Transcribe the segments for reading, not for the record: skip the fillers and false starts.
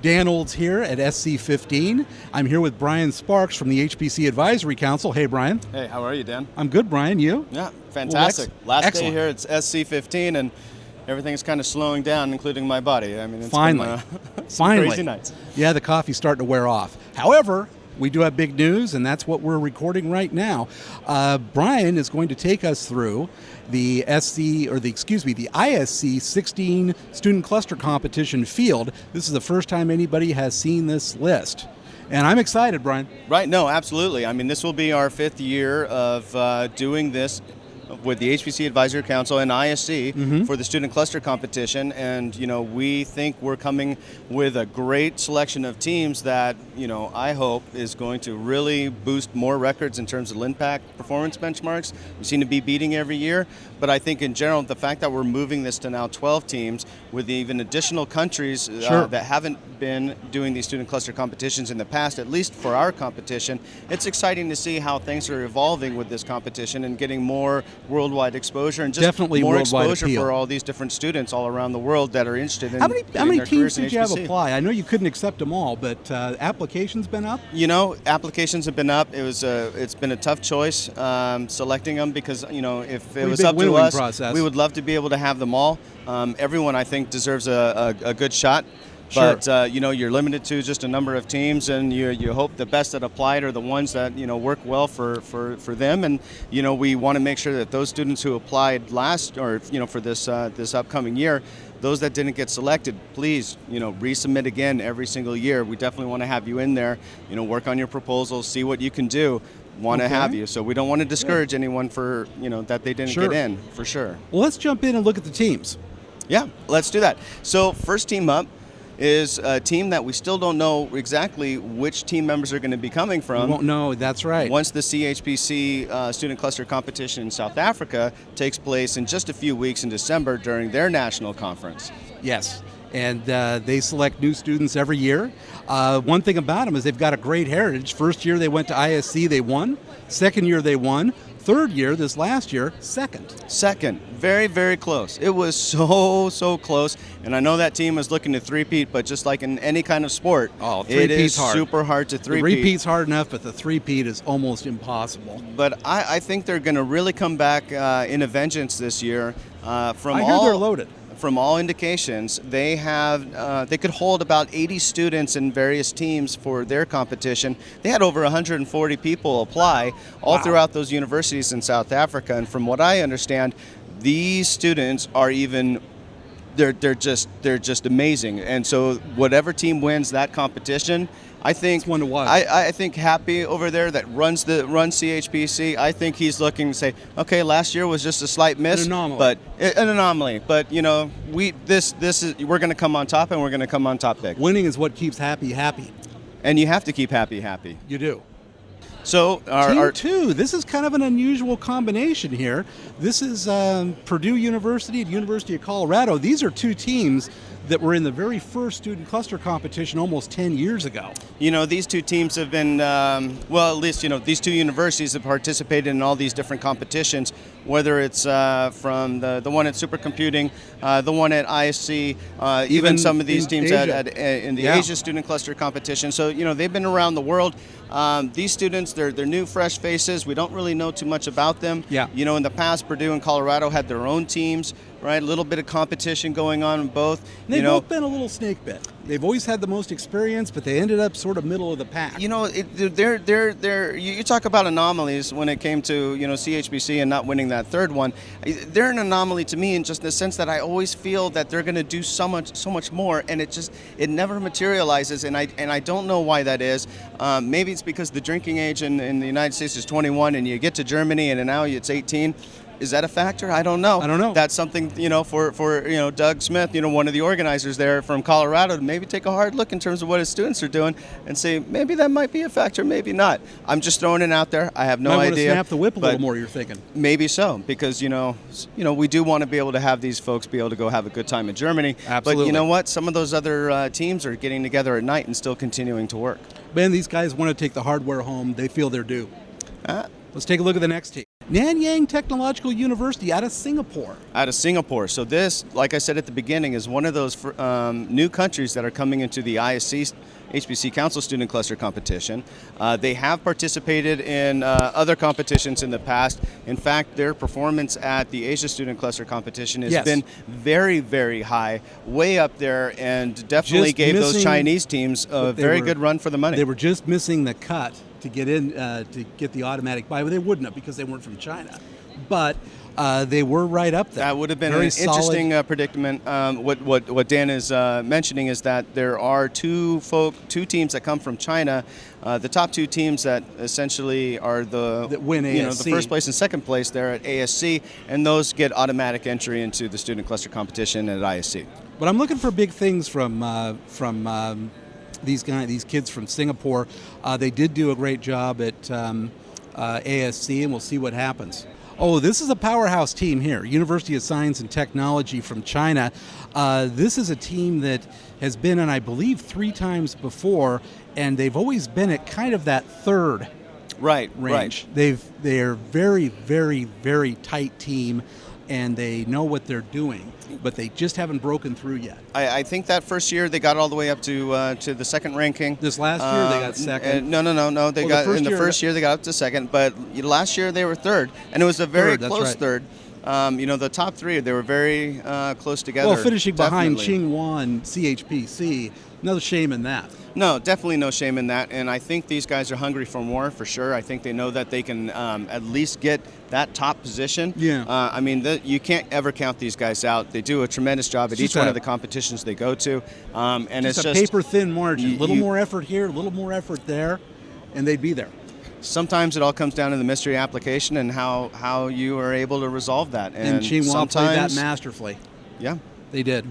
Dan Olds here at SC15. I'm here with Brian Sparks from the HPC Advisory Council. Hey, Brian. Hey, how are you, Dan? I'm good, Brian. You? Yeah, fantastic. Well, Last day here, it's SC15, and everything's kind of slowing down, including my body. I mean, it's Finally. been Finally. crazy nights. Yeah, the coffee's starting to wear off. However, we do have big news, and that's what we're recording right now. Brian is going to take us through the ISC16 Student Cluster Competition field. This is the first time anybody has seen this list. And I'm excited, Brian. Right, no, absolutely. I mean, this will be our 5th year of doing this with the HPC Advisory Council and ISC for the Student Cluster Competition, and we think we're coming with a great selection of teams that I hope is going to really boost more records in terms of LINPAC performance benchmarks. We seem to be beating every year, but I think in general the fact that we're moving this to now 12 teams with even additional countries that haven't been doing these student cluster competitions in the past, at least for our competition, it's exciting to see how things are evolving with this competition and getting more worldwide exposure and just definitely more worldwide exposure appeal for all these different students all around the world that are interested in How many their teams careers in did you have HPC. apply? I know you couldn't accept them all, but applications been up? Applications have been up. It's been a tough choice selecting them because if it was big up to winnowing us, process. we would love to be able to have them all. Everyone, I think, deserves a good shot. Sure. But you're limited to just a number of teams, and you hope the best that applied are the ones that work well for them. And we want to make sure that those students who applied last or for this upcoming year, those that didn't get selected, please resubmit again every single year. We definitely want to have you in there. Work on your proposals, see what you can do. Want to have you, so we don't want to discourage anyone for that they didn't get in, for sure. Well, let's jump in and look at the teams. Yeah, let's do that. So first team up is a team that we still don't know exactly which team members are going to be coming from. We won't know, that's right. Once the CHPC Student Cluster Competition in South Africa takes place in just a few weeks in December during their national conference. Yes, and they select new students every year. One thing about them is they've got a great heritage. First year they went to ISC, they won. Second year they won. Third year, this last year, second. Second. Very, very close. It was so close. And I know that team was looking to three-peat, but just like in any kind of sport, it is super hard to three-peat. The repeat's hard enough, but the three-peat is almost impossible. But I think they're going to really come back in a vengeance this year. I hear they're loaded. From all indications, they could hold about 80 students in various teams for their competition. They had over 140 people apply all throughout those universities in South Africa. And from what I understand, these students are they're just amazing. And so whatever team wins that competition, I think it's one to watch. I think Happy over there that runs CHPC, I think he's looking to say, okay, last year was just a slight miss, an anomaly. But we're going to come on top, and we're going to come on top big. Winning is what keeps happy. And you have to keep happy. You do. So Team 2, this is kind of an unusual combination here. This is Purdue University and University of Colorado. These are two teams that were in the very first student cluster competition almost 10 years ago. These two teams have been, these two universities have participated in all these different competitions, whether it's from the one at supercomputing, the one at ISC, even some of these teams in the Asia Student Cluster Competition. So, they've been around the world. These students, they're new, fresh faces. We don't really know too much about them. Yeah. In the past, Purdue and Colorado had their own teams, right? A little bit of competition going on in both. They've both been a little snake bit. They've always had the most experience, but they ended up sort of middle of the pack. You talk about anomalies when it came to CHPC and not winning that third one. They're an anomaly to me in just the sense that I always feel that they're going to do so much more, and it never materializes, and I don't know why that is. Maybe it's because the drinking age in the United States is 21, and you get to Germany and now it's 18. Is that a factor? I don't know. That's something, for Doug Smith, one of the organizers there from Colorado, to maybe take a hard look in terms of what his students are doing and say, maybe that might be a factor, maybe not. I'm just throwing it out there. I have no idea. Might want to snap the whip a little more, you're thinking. Maybe so, because, we do want to be able to have these folks be able to go have a good time in Germany. Absolutely. But you know what? Some of those other teams are getting together at night and still continuing to work. Ben, these guys want to take the hardware home. They feel they're due. Let's take a look at the next team. Nanyang Technological University out of Singapore. Out of Singapore. So this, like I said at the beginning, is one of those new countries that are coming into the ISC HPC Council Student Cluster Competition. They have participated in other competitions in the past. In fact, their performance at the Asia Student Cluster Competition has been very, very high, way up there, and definitely gave those Chinese teams a very good run for the money. They were just missing the cut to get in, to get the automatic buy, but they wouldn't have because they weren't from China. But they were right up there. That would have been very an interesting predicament. What Dan is mentioning is that there are two teams that come from China. The top two teams that essentially are that win ASC. The first place and second place there at ASC, and those get automatic entry into the student cluster competition at ISC. But I'm looking for big things from these kids from Singapore. They did do a great job at ASC, and we'll see what happens. Oh, this is a powerhouse team here, University of Science and Technology from China. This is a team that has been in, I believe, 3 times before, and they've always been at kind of that third range. Right. They're very, very, very tight team, and they know what they're doing, but they just haven't broken through yet. I think that first year they got all the way up to the second ranking. This last year they got second. No. They got in the first year they got up to second, but last year they were third, and it was a very close third. The top 3, they were very close together. Well, finishing behind definitely. Tsinghua and CHPC, no shame in that. No, definitely no shame in that, and I think these guys are hungry for more, for sure. I think they know that they can at least get that top position. Yeah. You can't ever count these guys out. They do a tremendous job at each one of the competitions they go to, and it's just a paper-thin margin. A little more effort here, a little more effort there, and they'd be there. Sometimes it all comes down to the mystery application and how you are able to resolve that. And Tsinghua played that masterfully. Yeah. They did.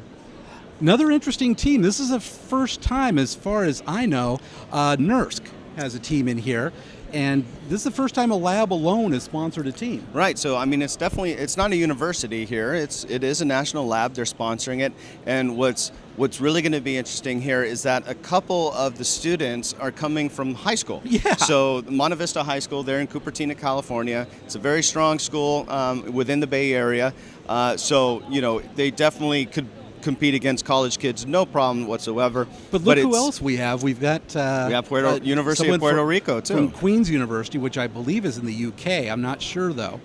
Another interesting team. This is the first time, as far as I know, NERSC has a team in here. And this is the first time a lab alone has sponsored a team. Right. So it's not a university here. It is a national lab. They're sponsoring it. And what's really going to be interesting here is that a couple of the students are coming from high school. Yeah. So Monte Vista High School, they're in Cupertino, California. It's a very strong school within the Bay Area. They definitely could compete against college kids, no problem whatsoever. But look who else we have. We've got University of Puerto Rico too. From Queen's University, which I believe is in the UK. I'm not sure though.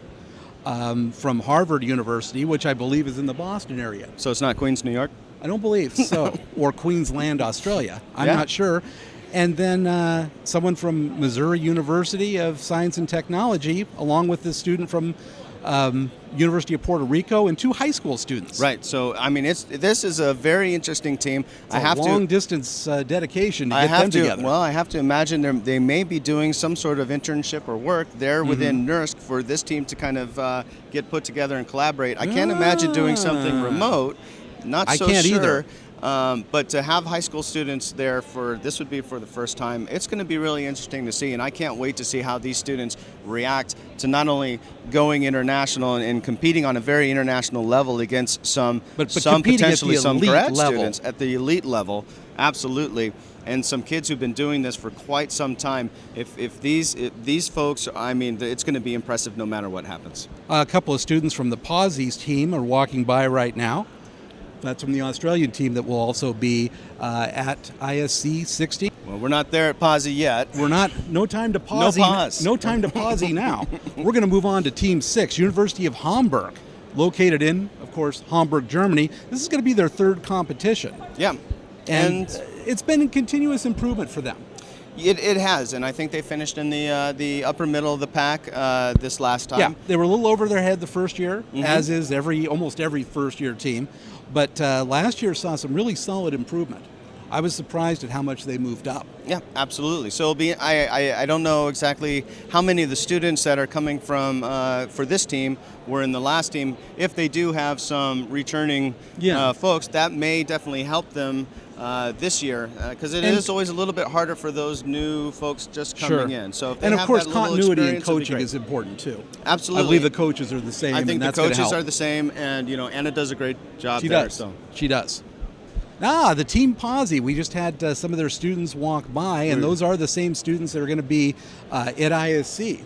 From Harvard University, which I believe is in the Boston area. So it's not Queens, New York? I don't believe so. Or Queensland, Australia. I'm not sure. And then someone from Missouri University of Science and Technology, along with this student from University of Puerto Rico, and 2 high school students. Right. So this is a very interesting team. It's a long distance dedication to get them together. Well, I have to imagine they may be doing some sort of internship or work there within NERSC for this team to kind of get put together and collaborate. I can't imagine doing something remote. Not so I can't sure. either. But to have high school students there this would be for the first time. It's going to be really interesting to see, and I can't wait to see how these students react to not only going international and competing on a very international level against some potentially some grad students at the elite level. Absolutely. And some kids who've been doing this for quite some time. If these folks, it's going to be impressive no matter what happens. A couple of students from the Pawsies team are walking by right now. That's from the Australian team that will also be at ISC16. Well, we're not there at Pawsy yet. We're not. No time to pause. No pause. No time to Pawsy now. We're going to move on to Team 6, University of Hamburg, located in, of course, Hamburg, Germany. This is going to be their 3rd competition. Yeah. And it's been a continuous improvement for them. It has, and I think they finished in the upper middle of the pack this last time. Yeah, they were a little over their head the first year, as is almost every first-year team. But last year saw some really solid improvement. I was surprised at how much they moved up. Yeah, absolutely. So I don't know exactly how many of the students that are coming from for this team were in the last team. If they do have some returning folks, that may definitely help them this year, because it is always a little bit harder for those new folks just coming in. So if they and of have course, that little continuity in coaching is important too. Absolutely. I believe the coaches are the same. I think and the that's gonna coaches help. are the same, and Anna does a great job She there. does. So. She does. The Team Pawsy, we just had some of their students walk by, and those are the same students that are going to be at ISC.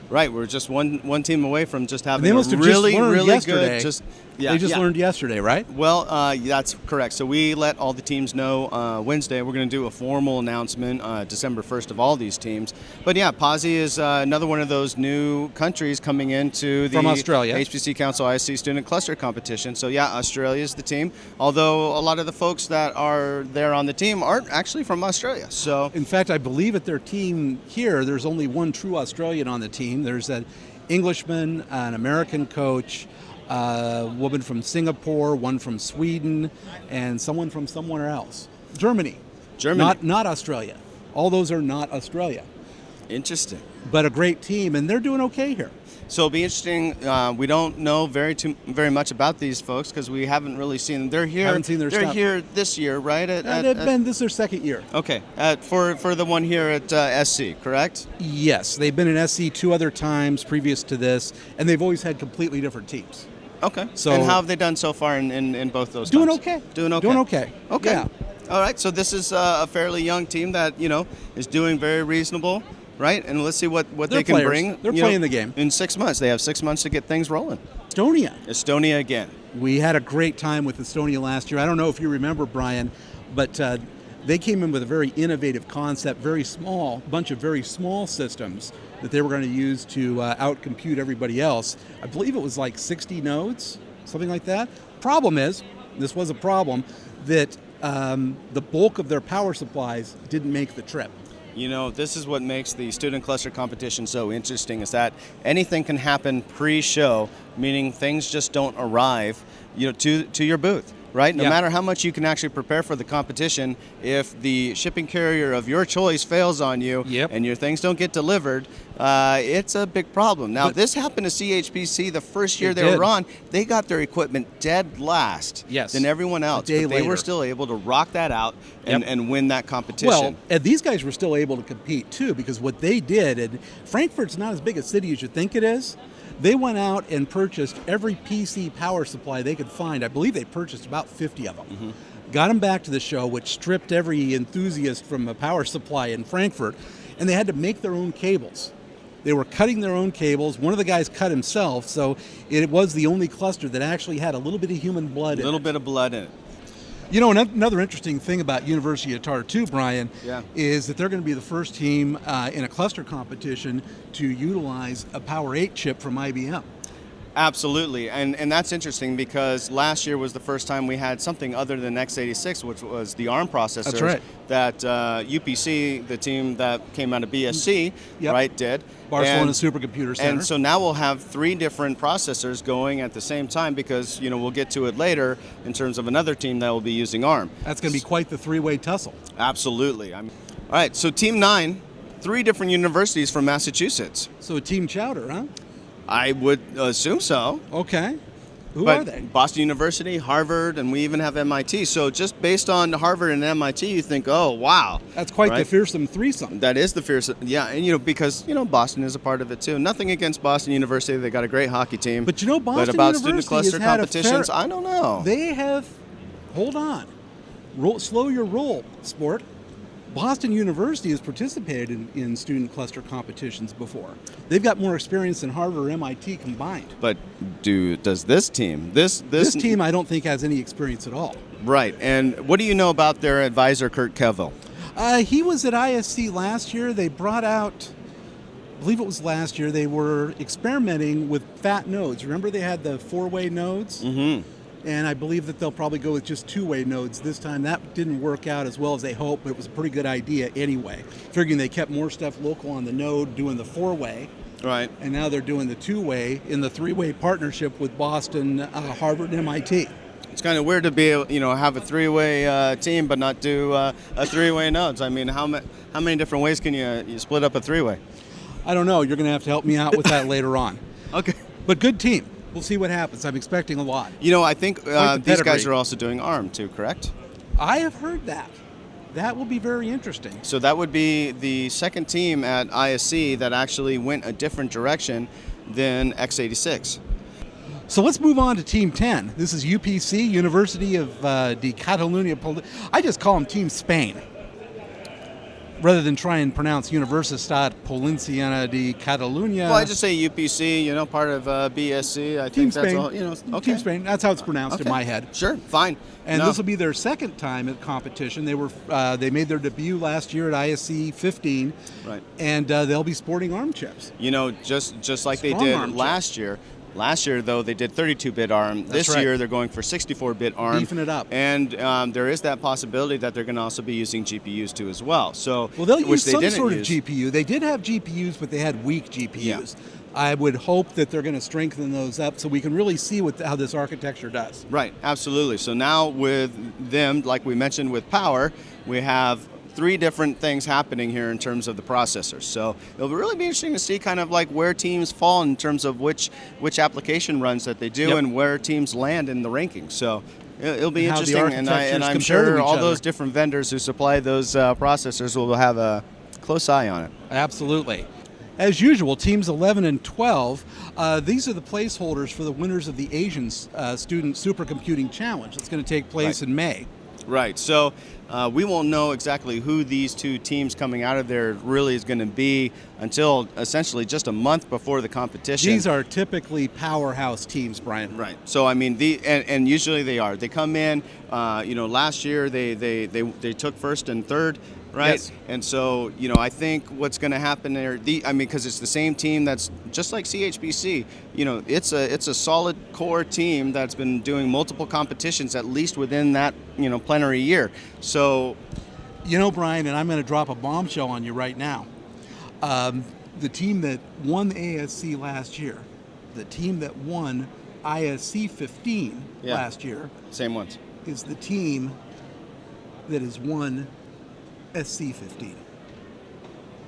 Right, we're just one team away from just having They must a have really, just learned really yesterday. good. They just learned yesterday, right? Well, that's correct. So we let all the teams know Wednesday. We're going to do a formal announcement December 1st of all these teams. But yeah, Pasi is another one of those new countries coming into the From Australia. HPC Council ISC Student Cluster Competition. So yeah, Australia is the team. Although a lot of the folks that are there on the team aren't actually from Australia. So in fact, I believe at their team here, there's only one true Australian on the team. There's an Englishman, an American coach, a woman from Singapore, one from Sweden, and someone from somewhere else. Germany. Not Australia. All those are not Australia. Interesting. But a great team, and they're doing okay here. So it'll be interesting. We don't know very much about these folks because we haven't really seen them. They're here. Haven't seen their They're stuff. here this year, right? This is their second year. Okay. For the one here at SC, correct? Yes, they've been in SC 2 other times previous to this, and they've always had completely different teams. Okay. So, and how have they done so far in both those doing times? okay. Doing okay. Doing okay. Okay. Yeah. All right. So this is a fairly young team that is doing very reasonable. Right, and let's see what they can players. bring. They're playing the game. In 6 months. They have 6 months to get things rolling. Estonia again. We had a great time with Estonia last year. I don't know if you remember, Brian, but they came in with a very innovative concept, bunch of very small systems that they were going to use to outcompute everybody else. I believe it was like 60 nodes, something like that. Problem is, this was a problem, that the bulk of their power supplies didn't make the trip. This is what makes the student cluster competition so interesting, is that anything can happen pre-show, meaning things just don't arrive, to your booth, right? No matter how much you can actually prepare for the competition, if the shipping carrier of your choice fails on you and your things don't get delivered, it's a big problem. Now, this happened to CHPC the first year they were on. They got their equipment dead last than everyone else. But they were still able to rock that out and win that competition. Well, and these guys were still able to compete too, because what they did, and Frankfurt's not as big a city as you think it is. They went out and purchased every PC power supply they could find. I believe they purchased about 50 of them. Mm-hmm. Got them back to the show, which stripped every enthusiast from a power supply in Frankfurt, and they had to make their own cables. They were cutting their own cables. One of the guys cut himself, so it was the only cluster that actually had a little bit of human blood in it. A little bit of blood in it. Another interesting thing about University of Tartu, Brian, is that they're going to be the first team in a cluster competition to utilize a Power 8 chip from IBM. Absolutely, and that's interesting because last year was the first time we had something other than x86, which was the ARM processors. That's right. That UPC, the team that came out of BSC, did. Barcelona Supercomputer Center. And so now we'll have 3 different processors going at the same time because, we'll get to it later in terms of another team that will be using ARM. That's going to be quite the 3-way tussle. Absolutely. All right, so Team 9, 3 different universities from Massachusetts. So a team chowder, huh? I would assume so. Okay. Who are they? Boston University, Harvard, and we even have MIT. So just based on Harvard and MIT, you think, oh, wow. That's quite the fearsome threesome. That is the fearsome, and because, Boston is a part of it too. Nothing against Boston University. They got a great hockey team. But Boston about University student cluster competitions, I don't know. They have, hold on, slow your roll, sport. Boston University has participated in student cluster competitions before. They've got more experience than Harvard or MIT combined. But does this team? This team, I don't think has any experience at all. Right. And what do you know about their advisor, Kurt Kevill? He was at ISC last year. They brought out, I believe it was last year, they were experimenting with fat nodes. Remember they had the 4-way nodes? Mm-hmm. And I believe that they'll probably go with just 2-way nodes this time. That didn't work out as well as they hoped, but it was a pretty good idea anyway. Figuring they kept more stuff local on the node, doing the 4-way. Right. And now they're doing the 2-way in the 3-way partnership with Boston, Harvard, and MIT. It's kind of weird to be able, have a 3-way team but not do a 3-way nodes. I mean, how many different ways can you split up a 3-way? I don't know. You're going to have to help me out with that later on. Okay. But good team. We'll see what happens. I'm expecting a lot. I think these guys are also doing ARM too, correct? I have heard that. That will be very interesting. So that would be the second team at ISC that actually went a different direction than x86. So let's move on to Team 10. This is UPC, University of de Catalunya. I just call them Team Spain. rather than try and pronounce Universitat Policiana de Catalunya. Well, I just say UPC, part of BSC. I Team think that's Spain. all, okay. Team Spain. That's how it's pronounced in my head. Sure, fine. And No. this will be their second time at competition. They made their debut last year at ISC16, Right. and they'll be sporting arm chips. Just like they Strong did arm last year. Last year, though, they did 32-bit ARM. This right. year, they're going for 64-bit ARM. Beefing it up. And there is that possibility that they're going to also be using GPUs too as well. So, Well, they'll use which they some didn't sort of use. GPU. They did have GPUs, but they had weak GPUs. Yeah. I would hope that they're going to strengthen those up so we can really see how this architecture does. Right, absolutely. So now with them, like we mentioned with power, we have 3 different things happening here in terms of the processors. So it'll really be interesting to see kind of like where teams fall in terms of which application runs that they do Yep. and where teams land in the rankings. So it'll be And how the interesting, and architectures I'm compare to sure each all other. those different vendors who supply those processors will have a close eye on it. Absolutely. As usual, teams 11 and 12, these are the placeholders for the winners of the Asian Student Supercomputing Challenge. It's going to take place in May. Right. So we won't know exactly who these 2 teams coming out of there really is going to be until essentially just a month before the competition. These are typically powerhouse teams, Brian. Right. So I mean, and usually they are. They come in. Last year they took first and third. Right, Yes. and so I think what's going to happen there. Because it's the same team that's just like CHPC. It's a solid core team that's been doing multiple competitions at least within that plenary year. So, Brian, and I'm going to drop a bombshell on you right now. The team that won the ASC last year, the team that won ISC 15 last year, same ones. is the team that has won SC 15.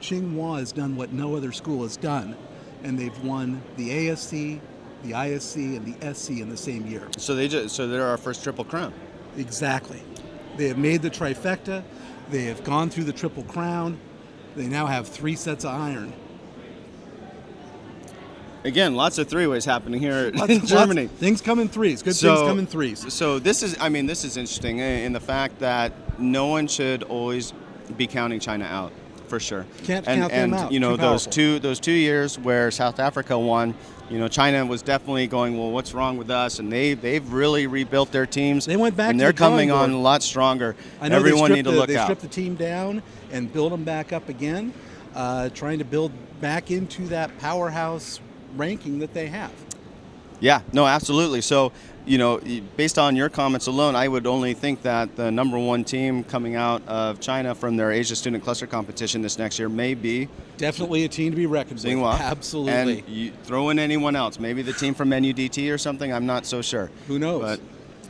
Tsinghua has done what no other school has done, and they've won the ASC, the ISC, and the SC in the same year. So they're our first Triple Crown. Exactly. They have made the trifecta. They have gone through the Triple Crown. They now have 3 sets of iron. Again, lots of 3-ways happening here in Germany. Things come in threes. Good things come in threes. So this is interesting in the fact that no one should always be counting China out, for sure. Can't count them out. Those 2 years where South Africa won, China was definitely going, well, what's wrong with us? And they've really rebuilt their teams. They went back and to they're the drawing coming board. on a lot stronger. I know Everyone need to look they out. stripped the team down and build them back up again, trying to build back into that powerhouse ranking that they have. Yeah, no, absolutely. So, based on your comments alone, I would only think that the number 1 team coming out of China from their Asia Student Cluster competition this next year may be Definitely a team to be reckoned with. Tsinghua. Absolutely. And you throw in anyone else, maybe the team from NUDT or something. I'm not so sure. Who knows? But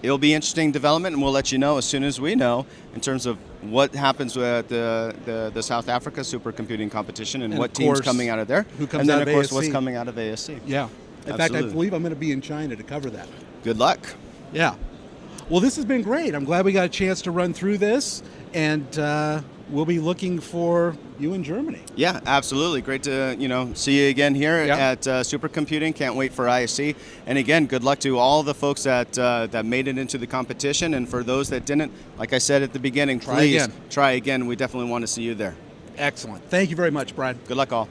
it'll be interesting development, and we'll let you know as soon as we know in terms of what happens with the South Africa supercomputing competition and what team's coming out of there. Who comes and then, out of of course, ASC. what's coming out of ASC. Yeah. In fact, I believe I'm going to be in China to cover that. Good luck. Yeah. Well, this has been great. I'm glad we got a chance to run through this, and we'll be looking for you in Germany. Yeah, absolutely. Great to see you again here at Supercomputing. Can't wait for ISC. And again, good luck to all the folks that made it into the competition, and for those that didn't, like I said at the beginning, please try again. We definitely want to see you there. Excellent. Thank you very much, Brian. Good luck, all.